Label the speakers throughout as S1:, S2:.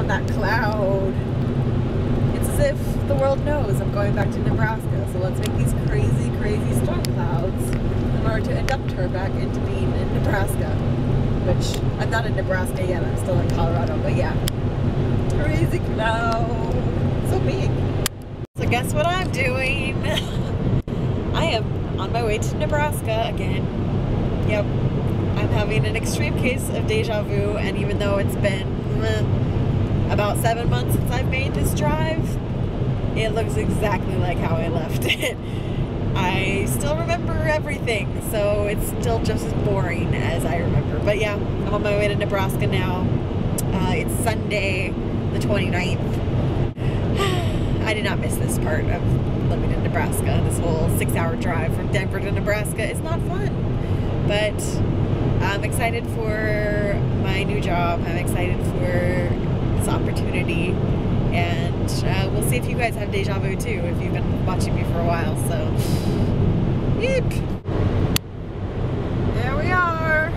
S1: on that cloud. It's as if the world knows I'm going back to Nebraska, so let's make these crazy, crazy storm clouds in order to induct her back into being in Nebraska. Which, I'm not in Nebraska yet, I'm still in Colorado, but yeah. Crazy cloud. So big. So guess what I'm doing? I am on my way to Nebraska again. Yep. I'm having an extreme case of deja vu, and even though it's been about 7 months since I've made this drive, it looks exactly like how I left it. I still remember everything, so it's still just as boring as I remember. But yeah, I'm on my way to Nebraska now. It's Sunday, the 29th. I did not miss this part of living in Nebraska. This whole 6-hour drive from Denver to Nebraska is not fun. But I'm excited for my new job. I'm excited for this opportunity. And we'll see if you guys have deja vu too, if you've been watching me for a while. So, yep. There we are.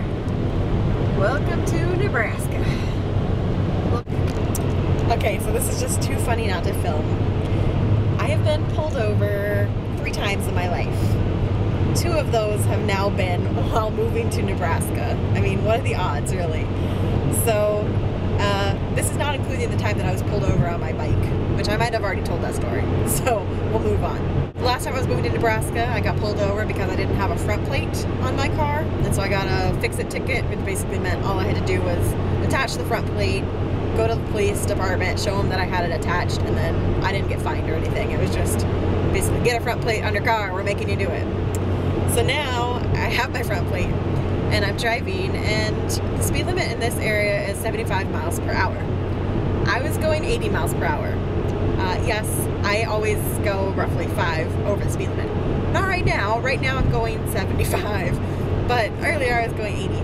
S1: Welcome to Nebraska. Look. Okay, so this is just too funny not to film. I have been pulled over 3 times in my life. 2 of those have now been while moving to Nebraska. I mean, what are the odds, really? So, this is not including the time that I was pulled over on my bike, which I might have already told that story, so we'll move on. The last time I was moving to Nebraska, I got pulled over because I didn't have a front plate on my car, and so I got a fix-it ticket, which basically meant all I had to do was attach the front plate, go to the police department, show them that I had it attached, and then I didn't get fined or anything. It was just basically get a front plate on your car, we're making you do it. So now I have my front plate and I'm driving, and the speed limit in this area is 75 miles per hour. I was going 80 miles per hour. Yes, I always go roughly 5 over the speed limit. Not right now. Right now I'm going 75, but earlier I was going 80.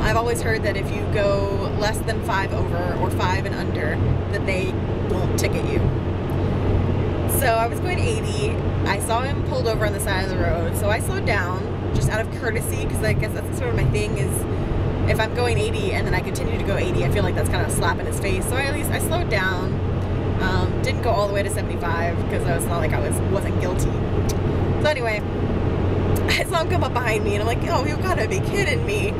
S1: I've always heard that if you go less than 5 over or 5 and under, that they won't ticket you. So I was going 80. I saw him pulled over on the side of the road, so I slowed down just out of courtesy, because I guess that's sort of my thing, is if I'm going 80 and then I continue to go 80, I feel like that's kind of a slap in his face. So at least I slowed down. Didn't go all the way to 75 because it's not like I wasn't guilty. So anyway, I saw him come up behind me and I'm like, oh, you gotta be kidding me.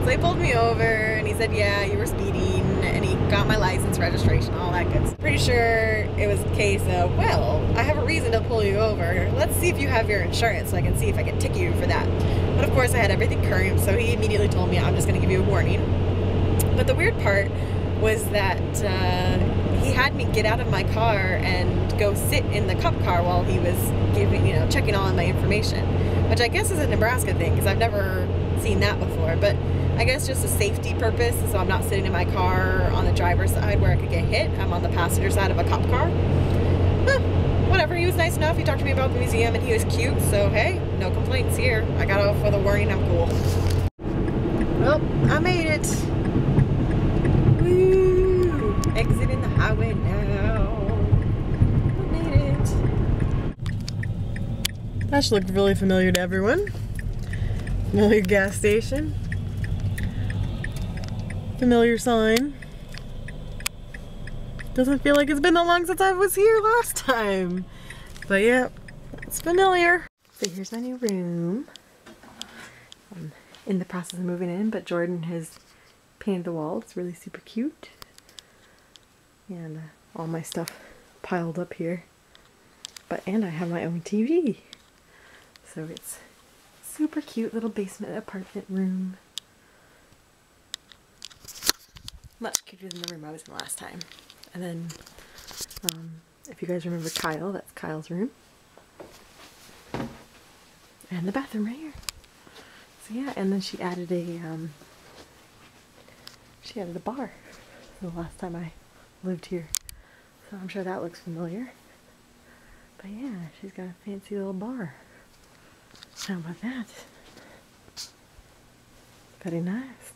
S1: So he pulled me over and he said, yeah, you were speeding, and he got my license, registration, all that good stuff. Pretty sure it was a case of, well, I have a reason to pull you over. Let's see if you have your insurance so I can see if I can ticket you for that. But of course I had everything current, so he immediately told me, I'm just gonna give you a warning. But the weird part was that he had me get out of my car and go sit in the cop car while he was checking all of my information, which I guess is a Nebraska thing because I've never seen that before. But I guess just a safety purpose, so I'm not sitting in my car on the driver's side where I could get hit. I'm on the passenger side of a cop car. Whatever, he was nice enough. He talked to me about the museum and he was cute, so hey, no complaints here. I got off with a warning, I'm cool. Well, I made it. Woo! Exiting the highway now. I made it. That should look really familiar to everyone. Familiar gas station. Familiar sign. Doesn't feel like it's been that long since I was here last time. But yeah, it's familiar. So here's my new room. I'm in the process of moving in, but Jordan has painted the wall. It's really super cute. And all my stuff piled up here. And I have my own TV. So it's super cute little basement apartment room. Much cuter than the room I was in last time. And then, if you guys remember Kyle, that's Kyle's room. And the bathroom right here. So yeah, and then she added a bar the last time I lived here. So I'm sure that looks familiar. But yeah, she's got a fancy little bar. How about that? Very nice.